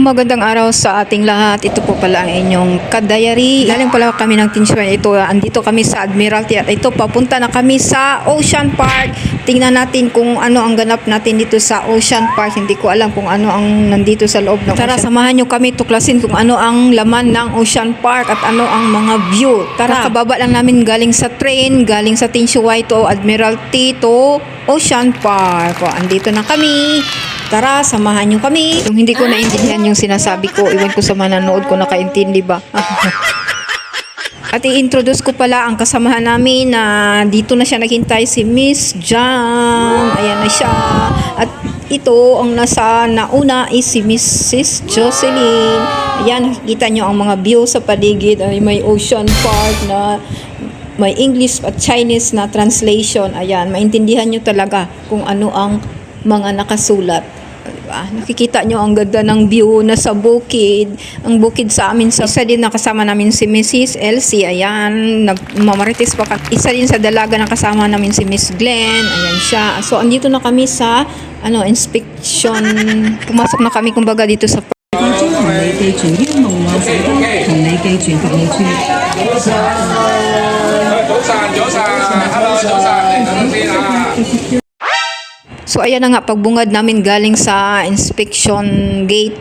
magandang araw sa ating lahat. Ito po pala ang inyong kadayari. Galing pala kami ng Tinshuan. Ito, andito kami sa Admiralty at ito, papunta na kami sa Ocean Park. Tingnan natin kung ano ang ganap natin dito sa Ocean Park. Hindi ko alam kung ano ang nandito sa loob ng Tara, samahan nyo kami tuklasin kung ano ang laman ng Ocean Park at ano ang mga view. Tara, kababa lang namin galing sa train, galing sa Tinshuan to Admiralty to Ocean Park. O, andito na kami. Tara, samahan nyo kami. Yung hindi ko naintindihan yung sinasabi ko, iwan ko sa manonood ko nakaintindi ba. At i-introduce ko pala ang kasamahan namin na dito na siya naghintay, si Miss Jam. Ayan na siya. At ito, ang nasa nauna is si Mrs. Jocelyn. Ayan, nakikita nyo ang mga view sa paligid. Ay, may Ocean Park na may English at Chinese na translation. Ayan, maintindihan nyo talaga kung ano ang mga nakasulat. Diba? Nakikita nyo ang ganda ng view na sa bukid. Ang bukid sa amin, sa isa din nakasama namin si Mrs. Elsie. Ayan, nagmamarites pa. Isa din sa dalaga na kasama namin si Miss Glenn. Ayan siya. So, andito na kami sa inspection. Pumasok na kami kumbaga dito sa So ayan na nga, pagbungad namin galing sa inspection gate.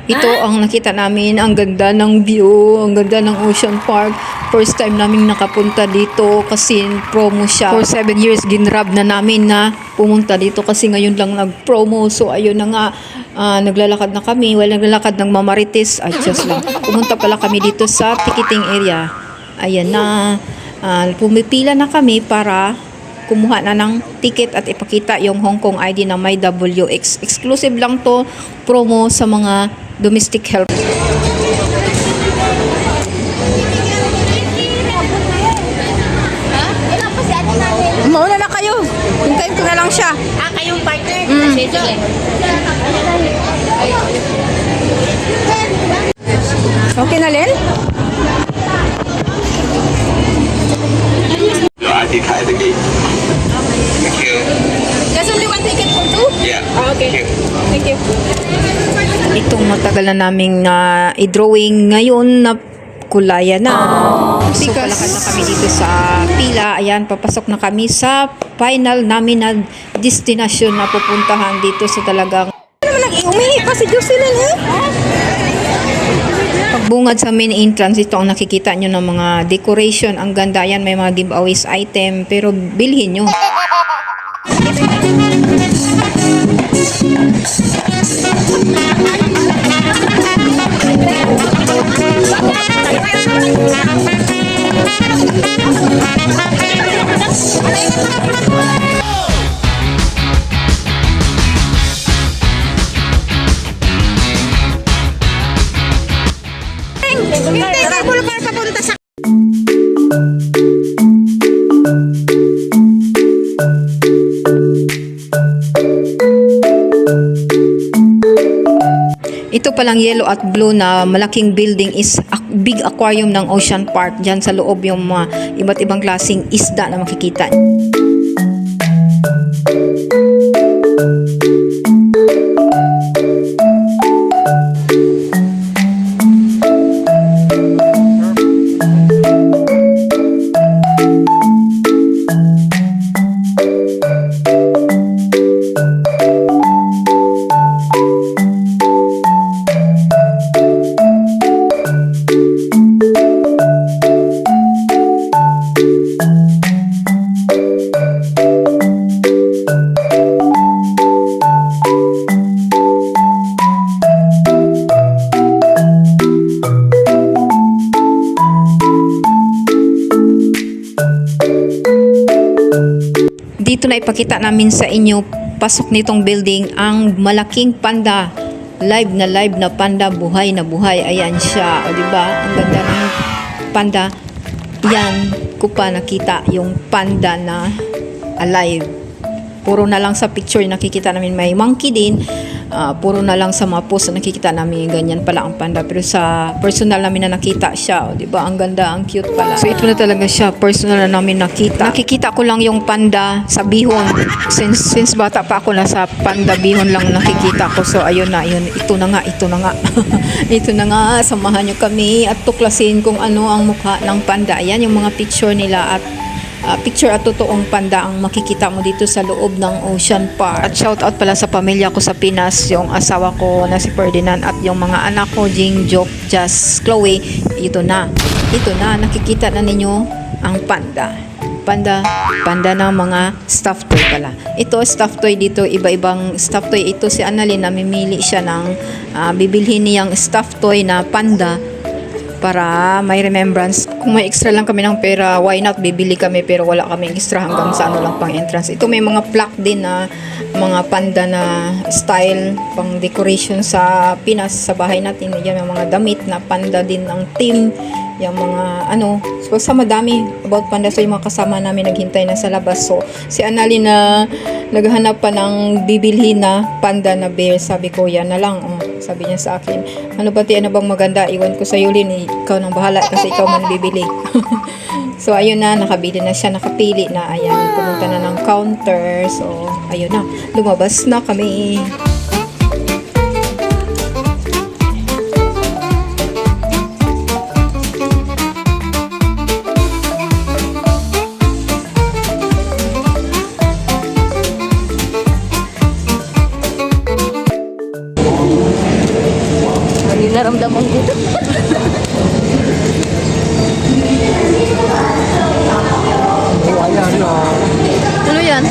Ito ang nakita namin, ang ganda ng view, ang ganda ng Ocean Park. First time namin nakapunta dito kasi promo siya. For 7 years ginrab na namin na pumunta dito kasi ngayon lang nag-promo. So ayun na nga, naglalakad na kami. Naglalakad ng mamarites. Ay, just lang. Pumunta pala kami dito sa ticketing area. Ayan na, pumipila na kami para kumuha na ng ticket at ipakita yung Hong Kong ID na may WX. Exclusive lang to, promo sa mga domestic help. Mauna na kayo. Hintayin ko na lang siya. Kayong partner? Sige. Okay na, Len? I did hide the gate. Thank you. There's only one ticket for two? Yeah. Okay. Thank you. Itong matagal na naming i-drawing ngayon na kulaya na. So, palakad na kami dito sa pila. Ayan, papasok na kami sa final namin na destination na pupuntahan dito sa talagang... Ano naman umihi pa si Jocelyn, eh? Pagbungad sa main entrance, ito ang nakikita nyo ng mga decoration. Ang ganda yan, may mga giveaways item, pero bilhin nyo. Ito palang yellow at blue na malaking building is a big aquarium ng Ocean Park. Diyan sa loob yung mga iba't ibang klaseng isda na makikita. Dito na ipakita namin sa inyo, pasok nitong building, ang malaking panda. Live na panda, buhay na buhay. Ayan siya, o diba? Ang ganda ng panda. Yan, ko pa nakita yung panda na alive. Puro na lang sa picture nakikita namin may monkey din. puro na lang sa mga post na nakikita namin ganyan pala ang panda, pero sa personal namin na nakita siya, o, di ba, ang ganda, ang cute pala. So ito na talaga siya, personal na namin nakikita ko lang yung panda sa bihon, since bata pa ako, nasa panda bihon lang nakikita ko. So ayun na, ito na nga ito na nga, samahan nyo kami at tuklasin kung ano ang mukha ng panda. Ayan yung mga picture nila, at picture at totoong panda ang makikita mo dito sa loob ng Ocean Park. At shout out pala sa pamilya ko sa Pinas, yung asawa ko na si Ferdinand at yung mga anak ko, Jing, Joke, Jazz, Chloe. Ito na, nakikita na ninyo ang panda ng mga stuffed toy pala. Ito stuffed toy dito, iba-ibang stuffed toy. Ito si Annalyn, namimili siya ng bibilhin niyang stuffed toy na panda para may remembrance. Kung may extra lang kami ng pera, why not, bibili kami, pero wala kami extra hanggang sa ano lang, pang entrance. Ito may mga plaque din na mga panda na style pang decoration sa Pinas, sa bahay natin. Yan yung mga damit na panda din ang team, yung mga so sa madami about panda. So yung mga kasama namin naghintay na sa labas. So si Annalyn na naghahanap pa ng bibilhin na panda na bear, sabi ko yan na lang. Sabi niya sa akin, ano bang maganda, iwan ko sa Yulin, ikaw nang bahala kasi ikaw man bibili. So ayun na, nakabili na siya, nakapili na. Ayan, pumunta na ng counter. So ayun na, lumabas na kami. Naramdaman ko dito. Ano yan?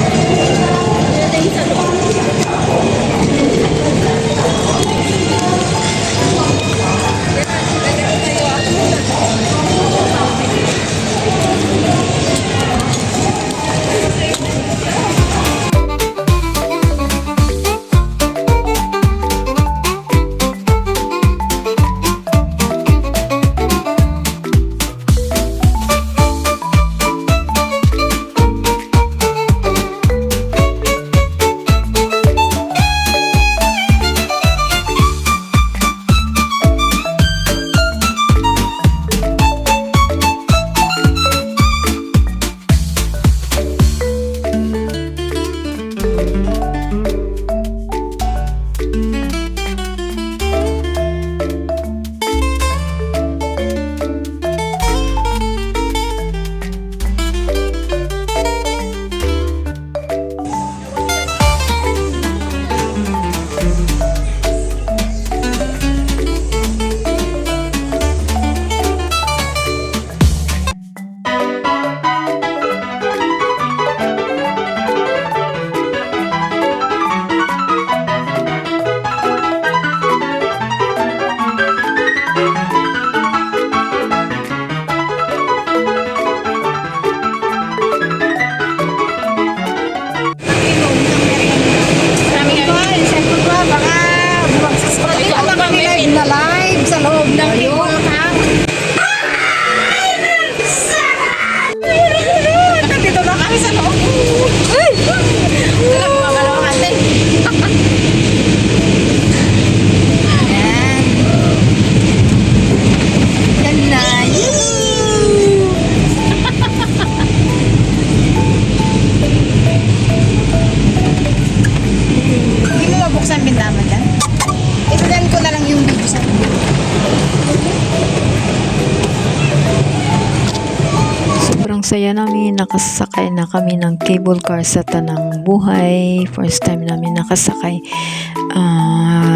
saya namin, nakasakay na kami ng cable car sa Tanang Buhay. First time namin nakasakay.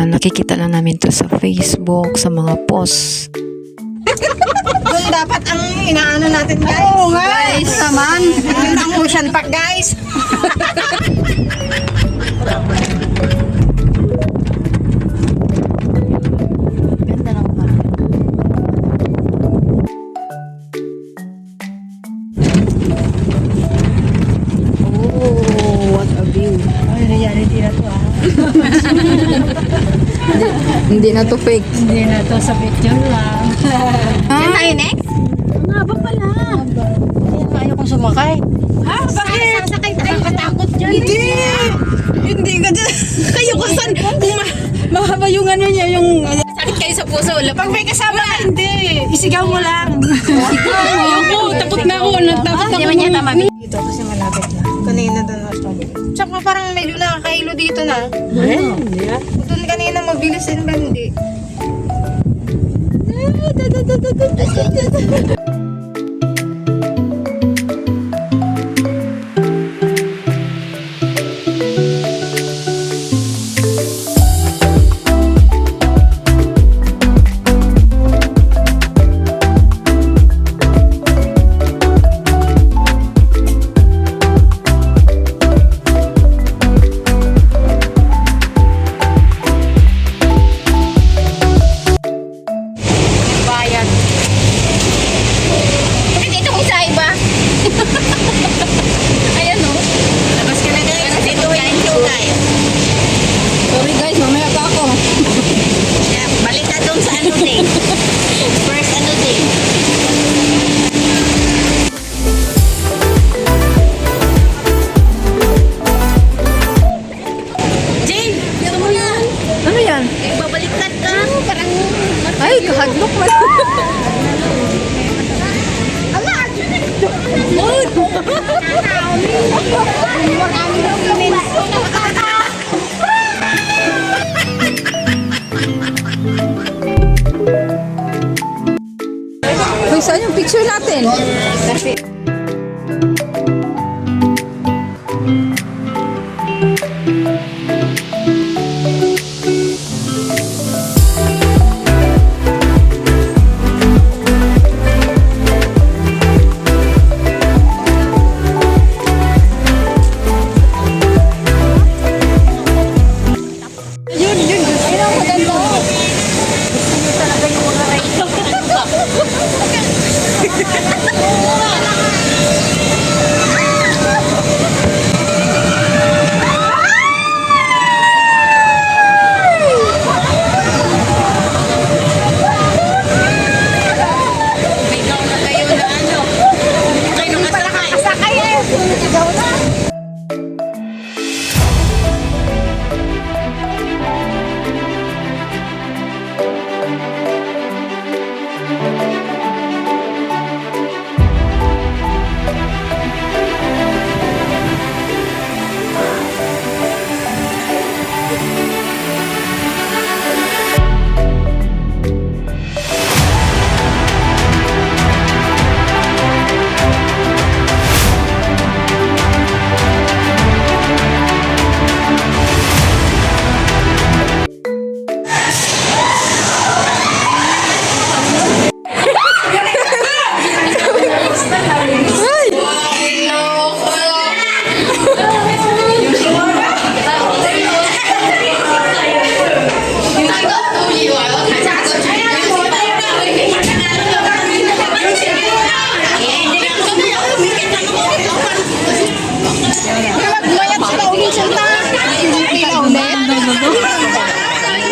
Nakikita lang namin to sa Facebook, sa mga post. Doon dapat ang inaano natin, guys. Oo nga. Guys, naman. Yun ang Ocean Park, guys. Ganda lang pa. Oh, what a view. Ay, reality na to, ah. Hindi na to fake. Hindi na to sa picture lang. Diyan tayo next? Ang haba pala. Kaya ayaw kong sumakay. Ha? Bakit? Sasakay tayo. Nakakatakot dyan. Hindi. Hindi ka dyan. Kayo kasan. Mahaba yung ano niya, yung... Sakit kayo sa puso. Pag may kasama ka, hindi. Isigaw mo lang. Ayoko, takot na ako. Natakot Hindi man yata mami. Dito kasi malapit na. Kanina doon na siya. Tsaka parang medyo nakakailo dito na. Hindi. Doon kanina mabilis din ba hindi? Bayad. Bakit dito kung sa iba? Ayan o. Labas ka na guys. Dito yung tayo. Sorry guys, mamaya pa ako. Balik na doon sa ano din. First ano din. Jane, dito mo yan. Ano yan? Babaliktad ka. Parang... Ay, kahadlok mo. Uy, saan yung picture natin?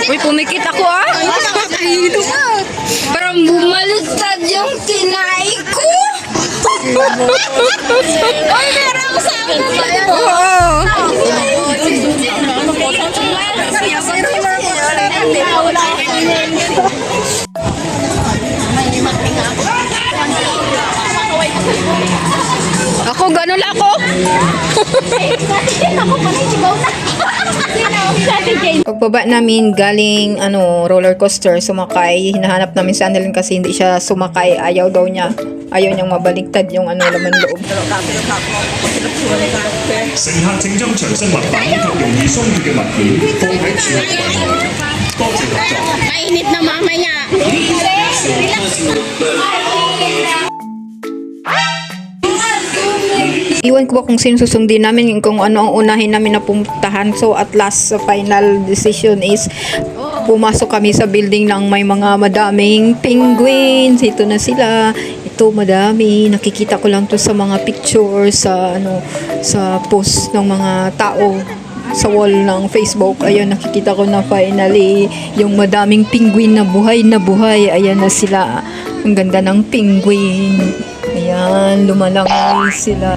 Uy, pumikit ako ah. Parang bumaliktad yung tinay ko. Ay, meron ako sa akin. Oo. Ako, ganun lang ako. Pagbaba namin galing roller coaster, sumakay. Hinahanap namin si Annalyn kasi hindi siya sumakay. Ayaw daw niya. Ayaw niyang mabaliktad yung laman loob. 乘客請將隨身物品及容易鬆脱嘅物件放喺儲物櫃內。多謝合作。 Mainit na mamaya. Iwan ko ba kung sino susundin namin, kung ano ang unahin namin na pumuntahan. So at last, final decision is pumasok kami sa building ng may mga madaming penguins. Ito na sila. Ito madami. Nakikita ko lang to sa mga pictures, sa post ng mga tao sa wall ng Facebook. Ayun, nakikita ko na finally yung madaming penguin na buhay na buhay. Ayan na sila. Ang ganda ng penguin. Ayan, lumalangay sila.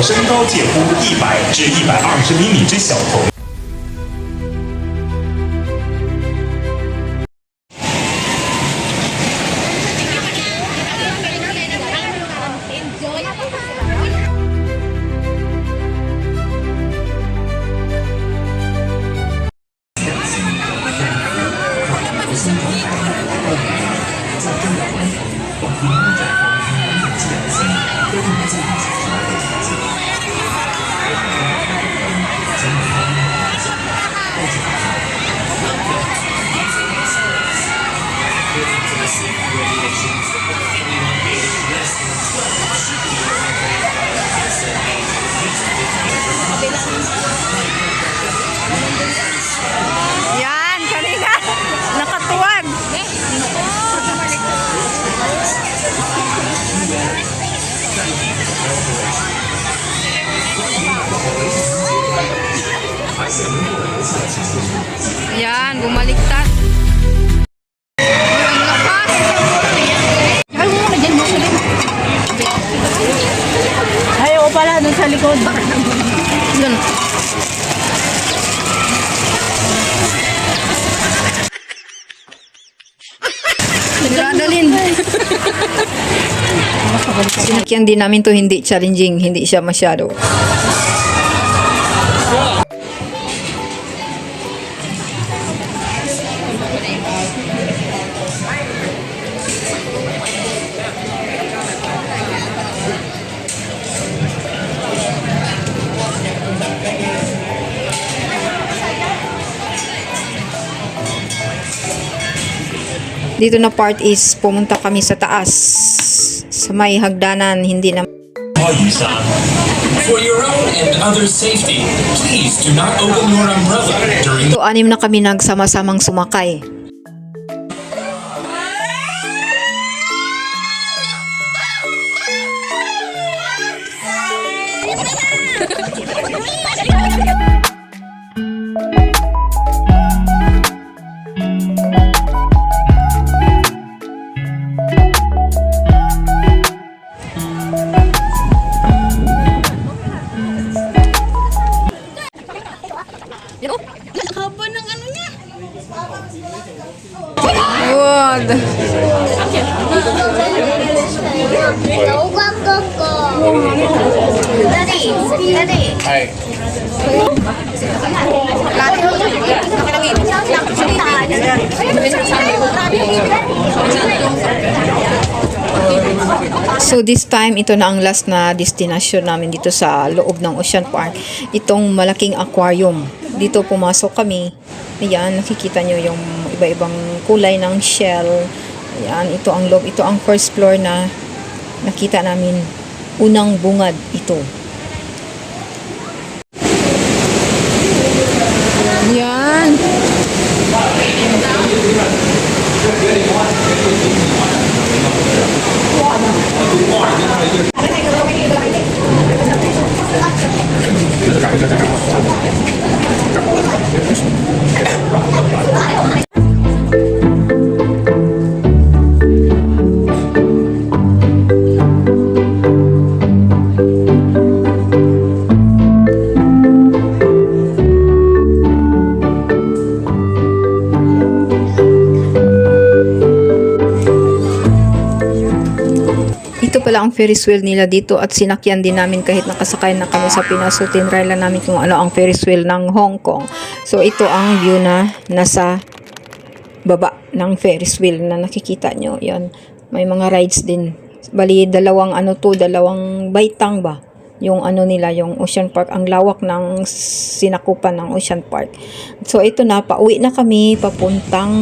身高介乎100至120厘米之小童。 Yan, kanina. Nakatuwag. Yan, bumaliktad. Ang lakas. Ay, mo na dyan mo sa likod. Ayaw pala dun sa likod. Yan. Nagdadalin. Sinakyan din namin to, hindi challenging, hindi siya masyado. Dito na part is pumunta kami sa taas. Sa may hagdanan, hindi na 雨伞. For your own and others' safety, please do not open your umbrella during So, 6 na kami nagsama-samang sumakay. Haba ng ano niya. Wag. So this time, ito na ang last na destination namin dito sa loob ng Ocean Park. Itong malaking aquarium. Dito pumasok kami. Ayan, nakikita nyo yung iba-ibang kulay ng shell. Ayan, ito ang loob. Ito ang first floor na nakita namin. Unang bungad ito. Yan. Ito pala ang Ferris wheel nila dito at sinakyan din namin kahit nakasakay na kami sa Pinas. So, tinry lang namin kung ano ang Ferris wheel ng Hong Kong. So, ito ang view na nasa baba ng Ferris wheel na nakikita nyo. Yan. May mga rides din. Bali, dalawang baitang ba? Yung ano nila, yung Ocean Park. Ang lawak ng sinakupan ng Ocean Park. So, ito na. Pauwi na kami papuntang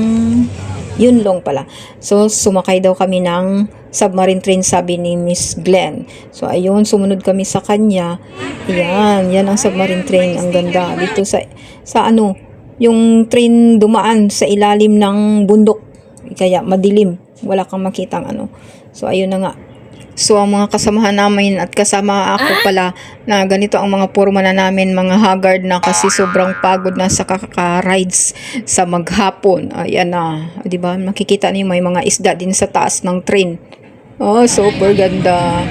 Yunlong pala. So, sumakay daw kami ng submarine train, sabi ni Miss Glenn. So, ayun, sumunod kami sa kanya. Yan ang submarine train. Ang ganda. Dito sa ano, yung train dumaan sa ilalim ng bundok. Kaya madilim. Wala kang makitang ano. So, ayun na nga. So, ang mga kasamahan namin at kasama ako pala na ganito ang mga porma na namin, mga haggard na kasi sobrang pagod na sa kakaka-rides sa maghapon. Ayan na, di ba? Makikita niyo may mga isda din sa taas ng train. Oh, super ganda.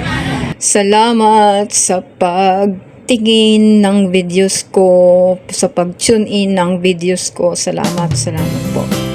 Salamat sa pagtingin ng videos ko, sa pag-tune in ng videos ko. Salamat po.